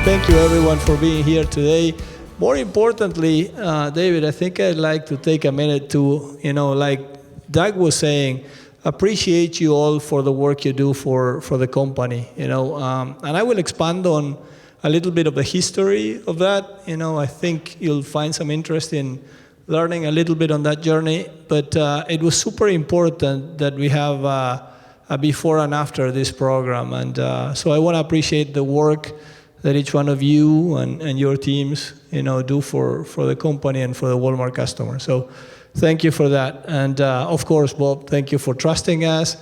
thank you everyone for being here today. More importantly, David, I think I'd like to take a minute to, like Doug was saying, appreciate you all for the work you do for the company. And I will expand on a little bit of the history of that. I think you'll find some interest in learning a little bit on that journey. But it was super important that we have a before and after this program. And so I want to appreciate the work that each one of you and your teams, do for the company and for the Walmart customers. So thank you for that. And of course, Bob, thank you for trusting us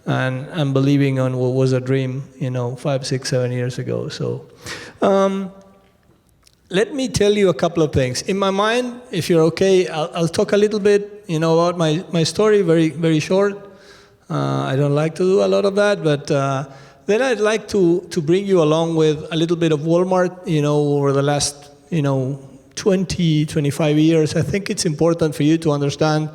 and believing on what was a dream, 5, 6, 7 years ago. So let me tell you a couple of things. In my mind, if you're okay, I'll talk a little bit, about my story, very, very short. I don't like to do a lot of that, but then I'd like to bring you along with a little bit of Walmart, over the last, 20, 25 years. I think it's important for you to understand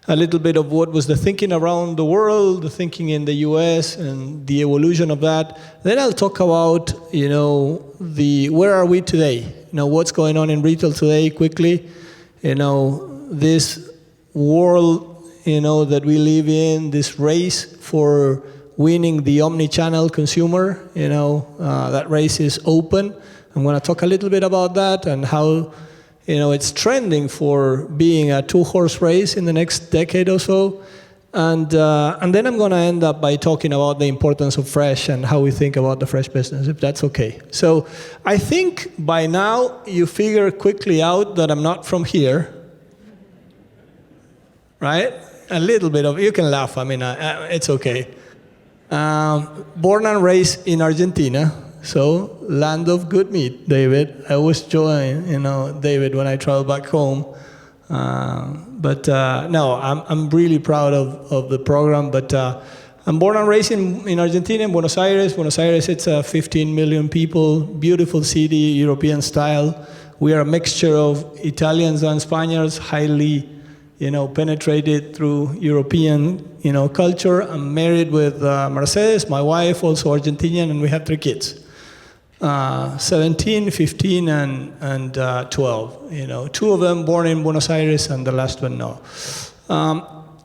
a little bit of what was the thinking around the world, the thinking in the US, and the evolution of that. Then I'll talk about, where are we today? What's going on in retail today quickly. This world, that we live in, this race for winning the omni-channel consumer, that race is open. I'm going to talk a little bit about that and how, it's trending for being a two-horse race in the next decade or so. And then I'm going to end up by talking about the importance of fresh and how we think about the fresh business, if that's okay. So I think by now you figure quickly out that I'm not from here, right? A little bit of, you can laugh, it's okay. Born and raised in Argentina, so land of good meat, David. I always join, David, when I travel back home. No, I'm really proud of the program. But I'm born and raised in Argentina, in Buenos Aires. Buenos Aires, it's 15 million people, beautiful city, European style. We are a mixture of Italians and Spaniards, highly penetrated through European, culture. I'm married with Mercedes, my wife, also Argentinian, and we have 3 kids. 17, 15, and 12. 2 of them born in Buenos Aires, and the last one no.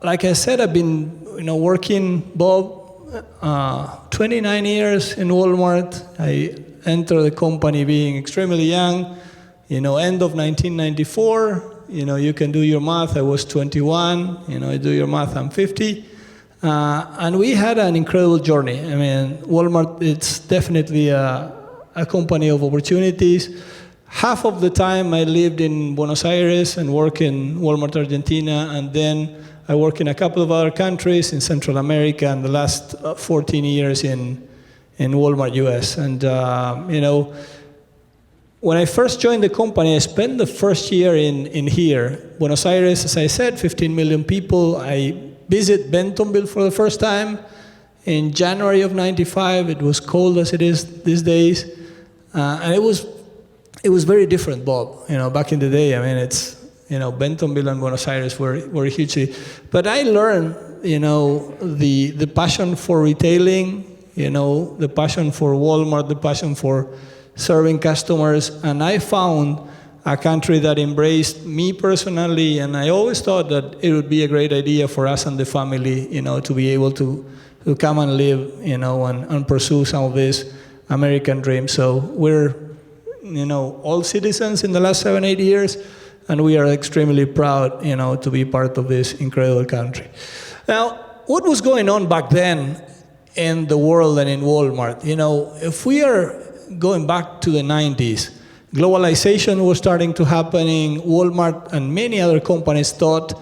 Like I said, I've been, working, Bob, 29 years in Walmart. I entered the company being extremely young, end of 1994. You can do your math. I was 21. I do your math. I'm 50. And we had an incredible journey. Walmart, it's definitely a company of opportunities. Half of the time I lived in Buenos Aires and worked in Walmart Argentina, and then I worked in a couple of other countries in Central America, and the last 14 years in Walmart US. And, when I first joined the company, I spent the first year in here. Buenos Aires, as I said, 15 million people. I visit Bentonville for the first time in January of 95. It was cold as it is these days. And it was very different, Bob. Back in the day, it's, Bentonville and Buenos Aires were hugely. But I learned, the passion for retailing, the passion for Walmart, the passion for serving customers, and I found a country that embraced me personally, and I always thought that it would be a great idea for us and the family, to be able to come and live, and pursue some of this American dream. So we're, all citizens in the last 7, 8 years, and we are extremely proud, to be part of this incredible country. Now, what was going on back then in the world and in Walmart? If we are going back to the 90s, globalization was starting to happen in Walmart, and many other companies thought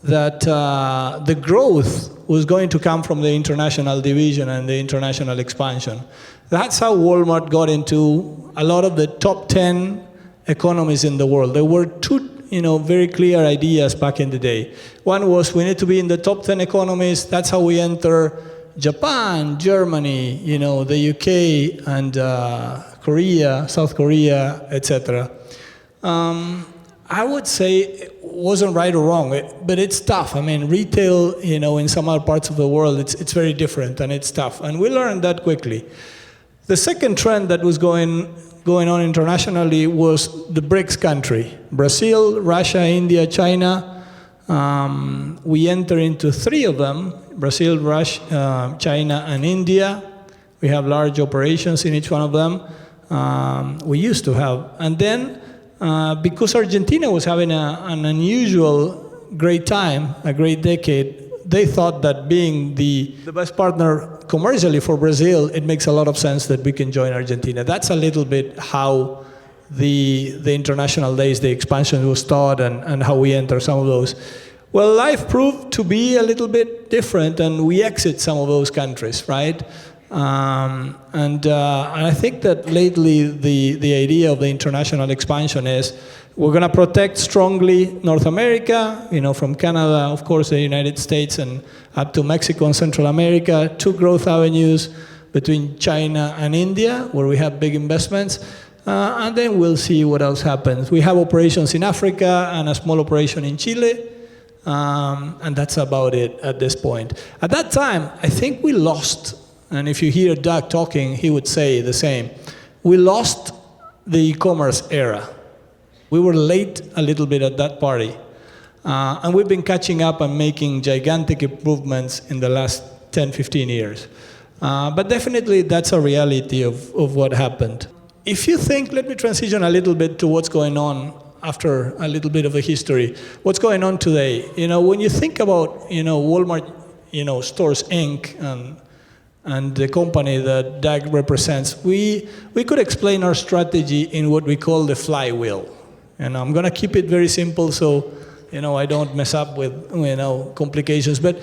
that the growth was going to come from the international division and the international expansion. That's how Walmart got into a lot of the top 10 economies in the world. There were 2, very clear ideas back in the day. One was we need to be in the top 10 economies. That's how we enter Japan, Germany, the UK, and Korea, South Korea, etc. I would say it wasn't right or wrong, but it's tough. Retail, in some other parts of the world, it's very different, and it's tough. And we learned that quickly. The second trend that was going on internationally was the BRICS country: Brazil, Russia, India, China. We enter into 3 of them: Brazil, Russia, China, and India. We have large operations in each one of them. We used to have. And then, because Argentina was having an unusual great time, a great decade, they thought that being the best partner commercially for Brazil, it makes a lot of sense that we can join Argentina. That's a little bit how the international days, the expansion was thought, and how we enter some of those. Well, life proved to be a little bit different, and we exit some of those countries, right? And I think that lately the idea of the international expansion is we're going to protect strongly North America, from Canada, of course, the United States, and up to Mexico and Central America, 2 growth avenues between China and India, where we have big investments, and then we'll see what else happens. We have operations in Africa and a small operation in Chile, and that's about it at this point. At that time, I think we lost, and if you hear Doug talking, he would say the same. We lost the e-commerce era. We were late a little bit at that party. And we've been catching up and making gigantic improvements in the last 10, 15 years. But definitely that's a reality of what happened. If you think, let me transition a little bit to what's going on after a little bit of a history. What's going on today? When you think about, Walmart, Stores Inc., and the company that Doug represents, we could explain our strategy in what we call the flywheel. And I'm going to keep it very simple so, I don't mess up with, complications. But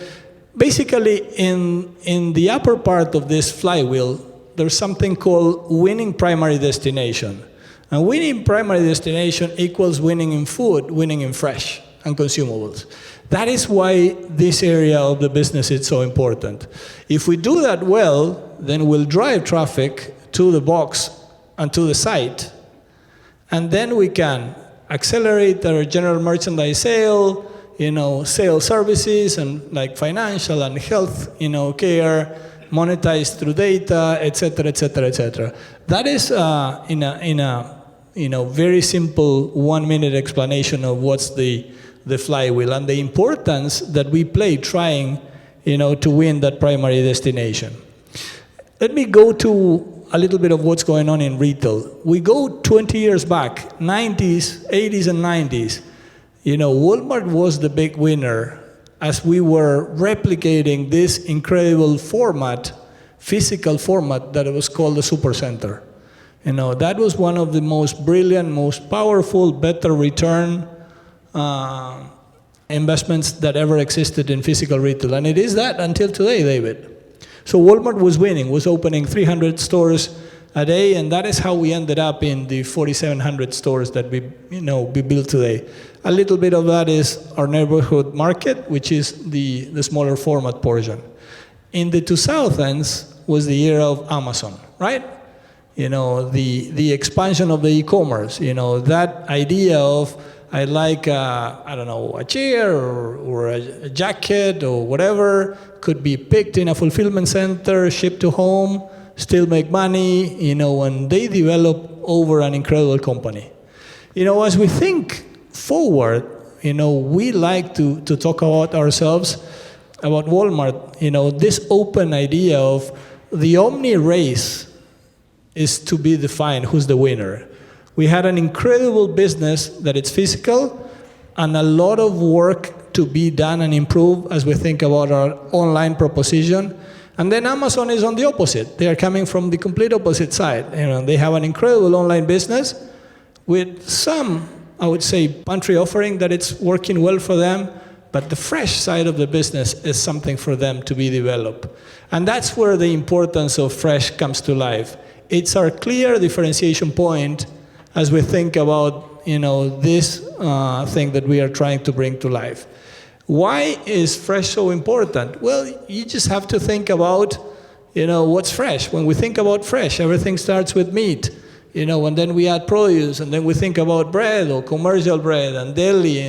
basically, in the upper part of this flywheel, there's something called winning primary destination. And winning primary destination equals winning in food, winning in fresh and consumables. That is why this area of the business is so important. If we do that well, then we'll drive traffic to the box and to the site, and then we can accelerate our general merchandise sale, sales services, and like financial and health, care, monetized through data, et cetera, et cetera, et cetera. That is in a very simple 1-minute explanation of what's the flywheel and the importance that we play trying, to win that primary destination. Let me go to a little bit of what's going on in retail. We go 20 years back, 90s, 80s, and 90s. Walmart was the big winner as we were replicating this incredible format, physical format that was called the supercenter. That was one of the most brilliant, most powerful, better return investments that ever existed in physical retail. And it is that until today, David. So Walmart was winning, was opening 300 stores a day, and that is how we ended up in the 4,700 stores that we built today. A little bit of that is our neighborhood market, which is the smaller format portion. In the 2000s was the era of Amazon, right? The expansion of the e-commerce, that idea of I like, a chair or a jacket or whatever, could be picked in a fulfillment center, shipped to home, still make money, and they develop over an incredible company. As we think forward, we like to talk about ourselves, about Walmart, this open idea of the omni race is to be defined, who's the winner. We had an incredible business that it's physical and a lot of work to be done and improve as we think about our online proposition. And then Amazon is on the opposite. They are coming from the complete opposite side. They have an incredible online business with some, I would say, pantry offering that it's working well for them, but the fresh side of the business is something for them to be developed. And that's where the importance of fresh comes to life. It's our clear differentiation point as we think about, this thing that we are trying to bring to life. Why is fresh so important? Well, you just have to think about, what's fresh. When we think about fresh, everything starts with meat, and then we add produce, and then we think about bread or commercial bread and deli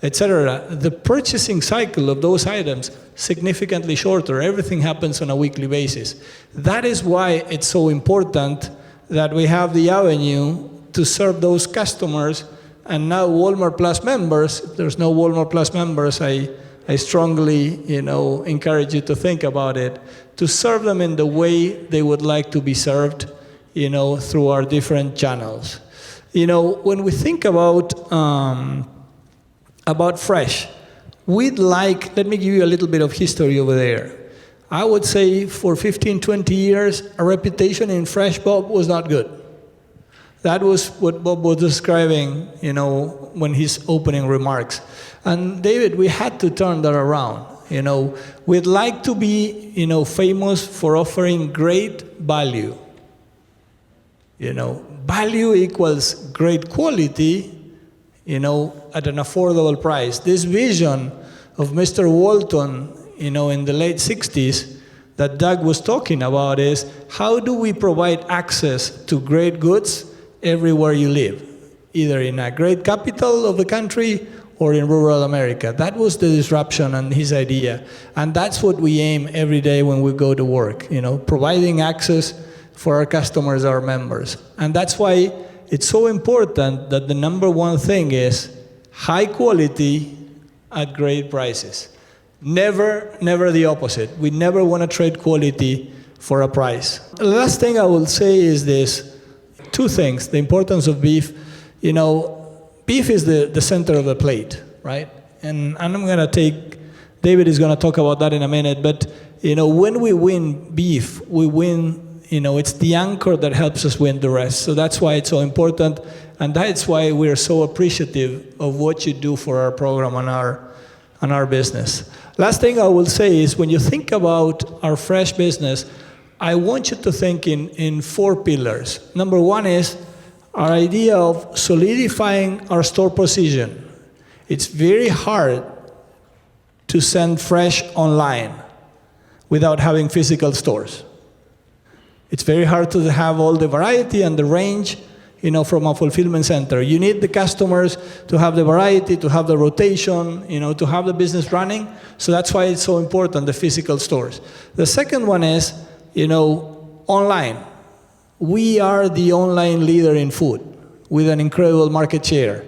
etc. The purchasing cycle of those items significantly shorter. Everything happens on a weekly basis. That is why it's so important that we have the avenue to serve those customers. And now Walmart Plus members, if there's no Walmart Plus members, I strongly, encourage you to think about it, to serve them in the way they would like to be served, through our different channels. When we think about fresh, let me give you a little bit of history over there. I would say for 15, 20 years, our reputation in fresh, Bob, was not good. That was what Bob was describing, when his opening remarks. And David, we had to turn that around. We'd like to be, famous for offering great value. Value equals great quality, at an affordable price. This vision of Mr. Walton, in the late 60s, that Doug was talking about is, how do we provide access to great goods everywhere you live, either in a great capital of the country or in rural America? That was the disruption and his idea. And that's what we aim every day when we go to work, providing access for our customers, our members. And that's why it's so important that the number one thing is high quality at great prices. Never the opposite. We never want to trade quality for a price. The last thing I will say is this. Two things, the importance of beef. Beef is the center of the plate, right? And I'm going to David is going to talk about that in a minute, but, when we win beef, we win, it's the anchor that helps us win the rest. So that's why it's so important, and that's why we're so appreciative of what you do for our program and our business. Last thing I will say is, when you think about our fresh business, I want you to think in 4 pillars. Number one is our idea of solidifying our store position. It's very hard to send fresh online without having physical stores. It's very hard to have all the variety and the range, from a fulfillment center. You need the customers to have the variety, to have the rotation, to have the business running. So that's why it's so important, the physical stores. The second one is, online. We are the online leader in food with an incredible market share.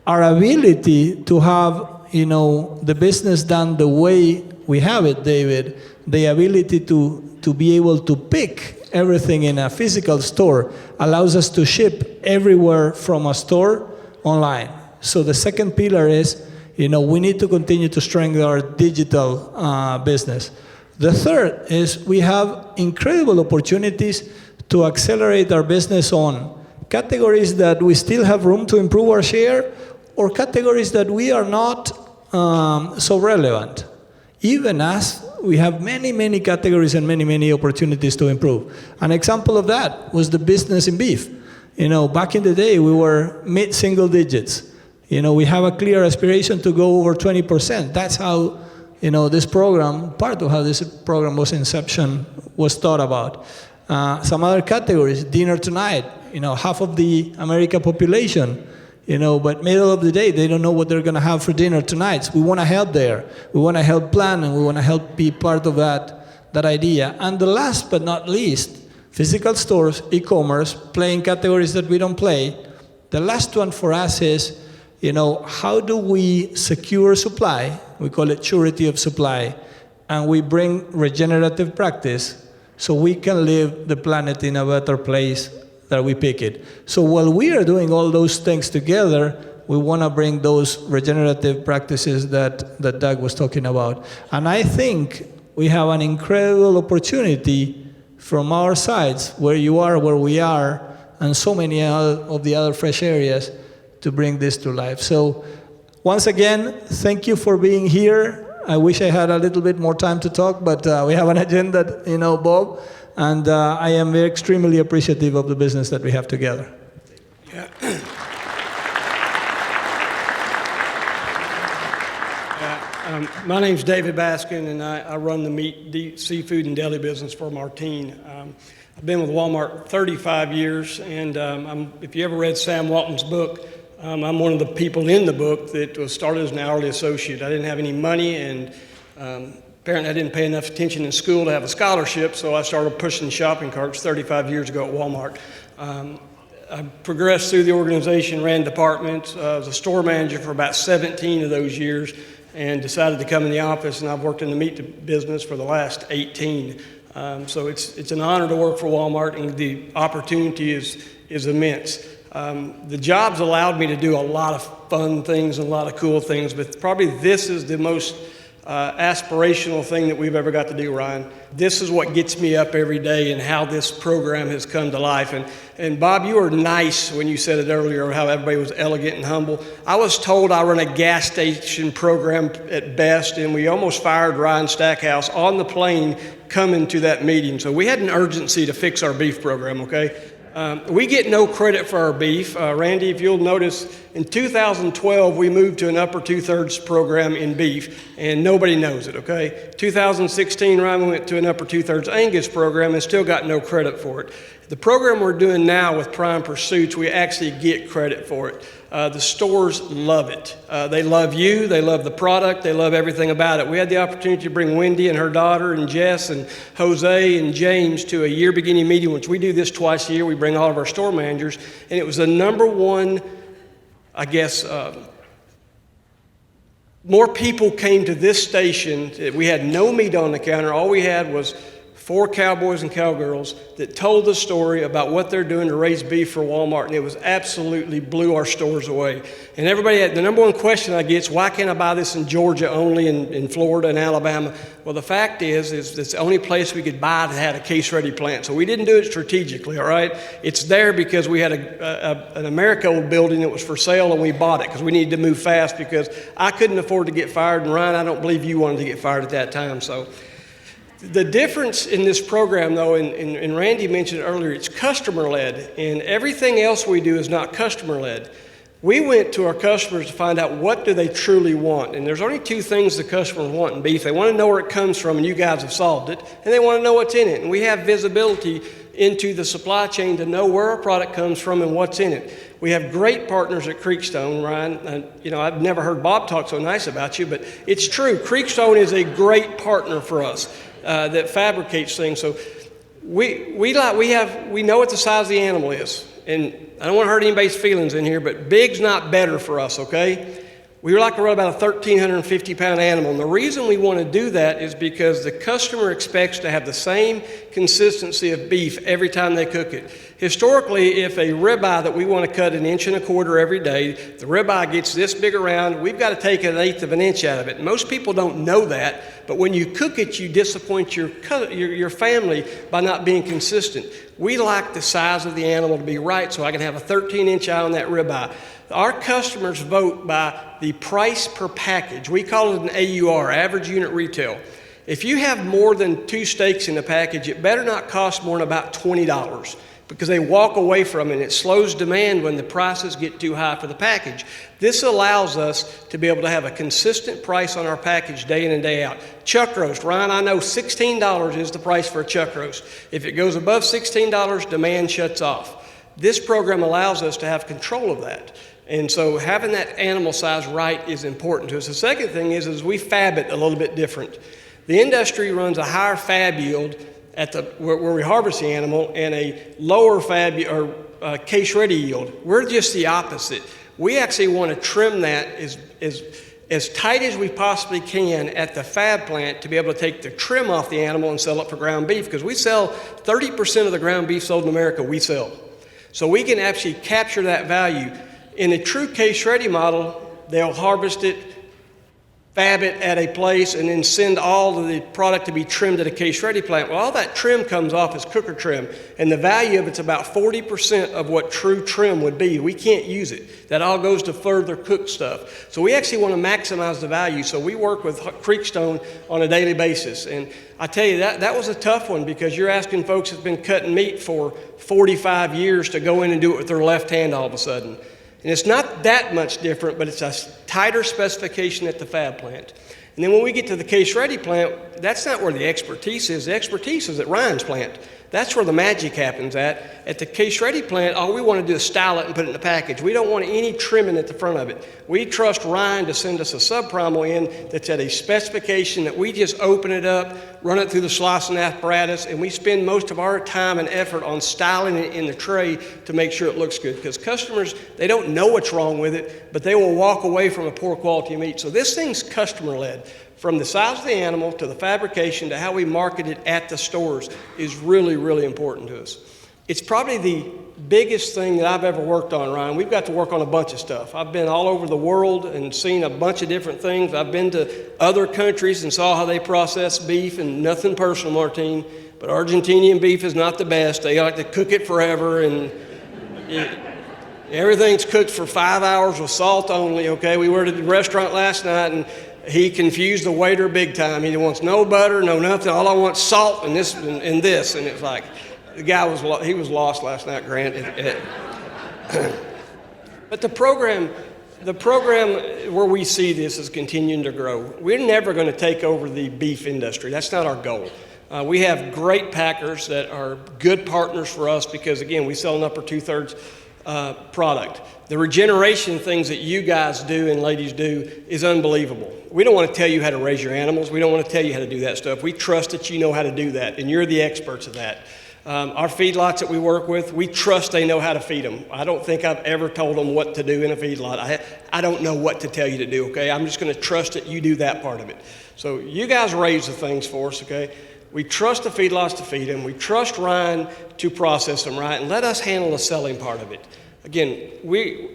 Our ability to have, the business done the way we have it, David, the ability to be able to pick everything in a physical store allows us to ship everywhere from a store online. So the second pillar is, we need to continue to strengthen our digital business. The third is we have incredible opportunities to accelerate our business on categories that we still have room to improve our share, or categories that we are not so relevant, even as we have many, many categories and many, many opportunities to improve. An example of that was the business in beef. Back in the day, we were mid-single digits. We have a clear aspiration to go over 20%. That's how, this program, part of how this program was inception, was thought about. Some other categories, dinner tonight, half of the American population, but middle of the day, they don't know what they're going to have for dinner tonight. So we want to help there. We want to help plan, and we want to help be part of that idea. And the last but not least, physical stores, e-commerce, playing categories that we don't play. The last one for us is, how do we secure supply? We call it surety of supply. And we bring regenerative practice so we can leave the planet in a better place that we pick it. So while we are doing all those things together, we want to bring those regenerative practices that Doug was talking about. And I think we have an incredible opportunity from our sides, where you are, where we are, and so many of the other fresh areas, to bring this to life. So once again, thank you for being here. I wish I had a little bit more time to talk, but we have an agenda, Bob. And I am extremely appreciative of the business that we have together. Yeah. My name's David Baskin, and I run the meat, seafood, and deli business for Martine. I've been with Walmart 35 years, and if you ever read Sam Walton's book, I'm one of the people in the book that was started as an hourly associate. I didn't have any money, and apparently I didn't pay enough attention in school to have a scholarship, so I started pushing shopping carts 35 years ago at Walmart. I progressed through the organization, ran departments. I was a store manager for about 17 of those years and decided to come in the office, and I've worked in the meat business for the last 18. So it's an honor to work for Walmart, and the opportunity is immense. The jobs allowed me to do a lot of fun things and a lot of cool things, but probably this is the most aspirational thing that we've ever got to do, Ryan. This is what gets me up every day and how this program has come to life. And Bob, you were nice when you said it earlier, how everybody was elegant and humble. I was told I run a gas station program at best, and we almost fired Ryan Stackhouse on the plane coming to that meeting. So we had an urgency to fix our beef program, okay? We get no credit for our beef. Randy, if you'll notice, in 2012, we moved to an upper two-thirds program in beef, and nobody knows it, okay? 2016, Ryan, we went to an upper two-thirds Angus program and still got no credit for it. The program we're doing now with Prime Pursuits, we actually get credit for it. The stores love it. They love you, they love the product, they love everything about it. We had the opportunity to bring Wendy and her daughter and Jess and Jose and James to a year beginning meeting, which we do this twice a year. We bring all of our store managers, and it was the number one, I guess, more people came to this station. We had no meat on the counter. All we had was 4 cowboys and cowgirls that told the story about what they're doing to raise beef for Walmart, and it was absolutely blew our stores away. And everybody had, the number one question I get is, why can't I buy this in Georgia only, in Florida and Alabama? Well, the fact is it's the only place we could buy that had a case-ready plant. So we didn't do it strategically, all right? It's there because we had an Americold building that was for sale, and we bought it because we needed to move fast because I couldn't afford to get fired, and Ryan, I don't believe you wanted to get fired at that time, so. The difference in this program, though, and Randy mentioned earlier, it's customer-led, and everything else we do is not customer-led. We went to our customers to find out what do they truly want, and there's only 2 things the customers want in beef. They want to know where it comes from, and you guys have solved it, and they want to know what's in it, and we have visibility into the supply chain to know where a product comes from and what's in it. We have great partners at Creekstone, Ryan. I've never heard Bob talk so nice about you, but it's true. Creekstone is a great partner for us. That fabricates things. So we know what the size of the animal is, and I don't want to hurt anybody's feelings in here, but big's not better for us, okay? We like to run about a 1,350-pound animal, and the reason we want to do that is because the customer expects to have the same consistency of beef every time they cook it. Historically, if a ribeye that we want to cut 1.25 inches every day, the ribeye gets this big around, we've got to take 1/8 of an inch out of it. Most people don't know that, but when you cook it, you disappoint your family by not being consistent. We like the size of the animal to be right, so I can have a 13-inch eye on that ribeye. Our customers vote by the price per package. We call it an AUR, average unit retail. If you have more than 2 steaks in the package, it better not cost more than about $20 because they walk away from it, and it slows demand when the prices get too high for the package. This allows us to be able to have a consistent price on our package day in and day out. Chuck roast, Ryan, I know $16 is the price for a chuck roast. If it goes above $16, demand shuts off. This program allows us to have control of that. And so having that animal size right is important to us. The second thing is we fab it a little bit different. The industry runs a higher fab yield at where we harvest the animal and a lower fab or case-ready yield. We're just the opposite. We actually want to trim that as tight as we possibly can at the fab plant to be able to take the trim off the animal and sell it for ground beef, because we sell 30% of the ground beef sold in America, we sell. So we can actually capture that value. In a true case-ready model, they'll harvest it, fab it at a place, and then send all of the product to be trimmed at a case-ready plant. Well, all that trim comes off as cooker trim, and the value of it's about 40% of what true trim would be. We can't use it. That all goes to further cooked stuff. So we actually want to maximize the value, so we work with Creekstone on a daily basis. And I tell you, that was a tough one, because you're asking folks that's been cutting meat for 45 years to go in and do it with their left hand all of a sudden. And it's not that much different, but it's a tighter specification at the fab plant. And then when we get to the case-ready plant, that's not where the expertise is. The expertise is at Ryan's plant. That's where the magic happens at. At the case-ready plant, all we want to do is style it and put it in the package. We don't want any trimming at the front of it. We trust Ryan to send us a subprimal in that's at a specification that we just open it up, run it through the slicing apparatus, and we spend most of our time and effort on styling it in the tray to make sure it looks good. Because customers, they don't know what's wrong with it, but they will walk away from a poor quality of meat. So this thing's customer-led. From the size of the animal to the fabrication to how we market it at the stores is really, really important to us. It's probably the biggest thing that I've ever worked on, Ryan. We've got to work on a bunch of stuff. I've been all over the world and seen a bunch of different things. I've been to other countries and saw how they process beef, and nothing personal, Martine, but Argentinian beef is not the best. They like to cook it forever, and everything's cooked for 5 hours with salt only, okay? We were at the restaurant last night, and he confused the waiter big time. He wants no butter, no nothing. All I want is salt and this and this. And it's like, the guy was lost last night, Grant. But the program where we see this is continuing to grow. We're never going to take over the beef industry. That's not our goal. We have great packers that are good partners for us because, again, we sell an upper two-thirds product. The regeneration things that you guys do and ladies do is unbelievable. We don't want to tell you how to raise your animals. We don't want to tell you how to do that stuff. We trust that you know how to do that, and you're the experts of that. Our feedlots that we work with, we trust they know how to feed them. I don't think I've ever told them what to do in a feedlot. I don't know what to tell you to do, okay? I'm just going to trust that you do that part of it. So you guys raise the things for us, okay? We trust the feedlots to feed them. We trust Ryan to process them right, and let us handle the selling part of it. Again,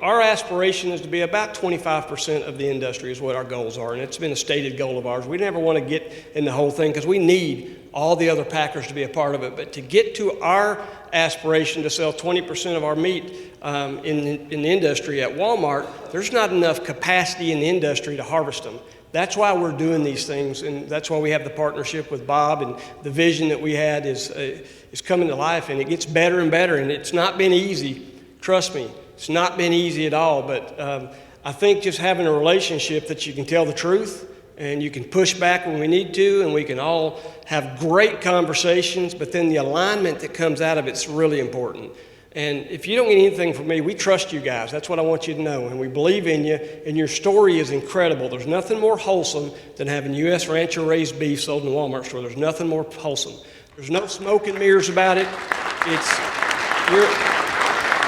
our aspiration is to be about 25% of the industry is what our goals are, and it's been a stated goal of ours. We never want to get in the whole thing because we need all the other packers to be a part of it. But to get to our aspiration to sell 20% of our meat in the industry at Walmart, there's not enough capacity in the industry to harvest them. That's why we're doing these things, and that's why we have the partnership with Bob, and the vision that we had is coming to life, and it gets better and better, and it's not been easy. Trust me, it's not been easy at all, but I think just having a relationship that you can tell the truth and you can push back when we need to, and we can all have great conversations, but then the alignment that comes out of it's really important. And if you don't get anything from me, we trust you guys. That's what I want you to know, and we believe in you, and your story is incredible. There's nothing more wholesome than having U.S. Rancher raised beef sold in the Walmart store. There's nothing more wholesome. There's no smoke and mirrors about it.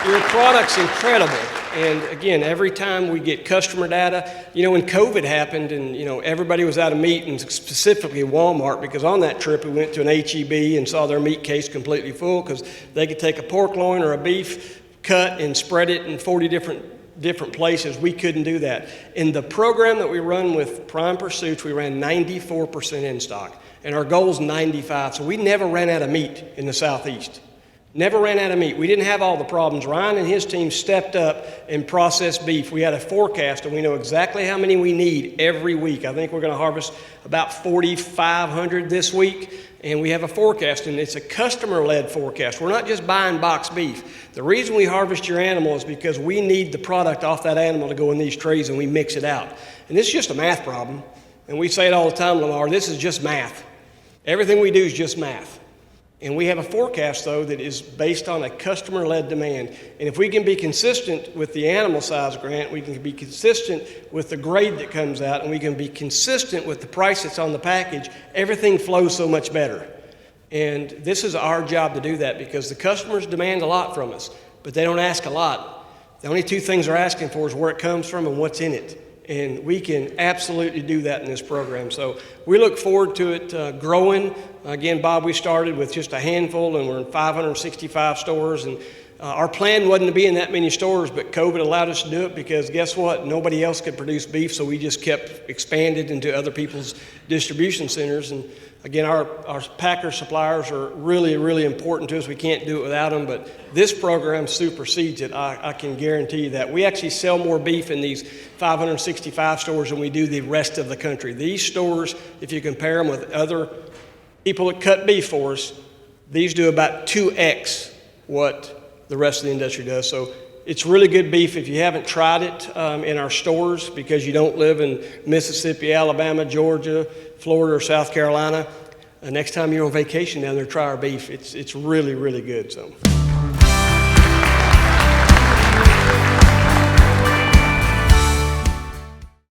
Your product's incredible. And again, every time we get customer data, when COVID happened and, everybody was out of meat, and specifically Walmart, because on that trip we went to an H-E-B and saw their meat case completely full because they could take a pork loin or a beef cut and spread it in 40 different places. We couldn't do that. In the program that we run with Prime Pursuits, we ran 94% in stock, and our goal is 95. So we never ran out of meat in the Southeast. Never ran out of meat. We didn't have all the problems. Ryan and his team stepped up and processed beef. We had a forecast, and we know exactly how many we need every week. I think we're going to harvest about 4,500 this week, and we have a forecast, and it's a customer-led forecast. We're not just buying boxed beef. The reason we harvest your animal is because we need the product off that animal to go in these trays, and we mix it out. And this is just a math problem, and we say it all the time, Lamar, this is just math. Everything we do is just math. And we have a forecast, though, that is based on a customer-led demand. And if we can be consistent with the animal size, Grant, we can be consistent with the grade that comes out, and we can be consistent with the price that's on the package, everything flows so much better. And this is our job to do that because the customers demand a lot from us, but they don't ask a lot. The only two things they're asking for is where it comes from and what's in it. And we can absolutely do that in this program. So we look forward to it growing. Again, Bob, we started with just a handful, and we're in 565 stores. And our plan wasn't to be in that many stores, but COVID allowed us to do it because guess what? Nobody else could produce beef, so we just kept expanded into other people's distribution centers. And again, our packer suppliers are really, really important to us. We can't do it without them, but this program supersedes it. I can guarantee you that. We actually sell more beef in these 565 stores than we do the rest of the country. These stores, if you compare them with other people that cut beef for us, these do about 2x what the rest of the industry does. So it's really good beef. If you haven't tried it in our stores because you don't live in Mississippi, Alabama, Georgia, Florida, or South Carolina, next time you're on vacation down there, try our beef. It's really, really good. So.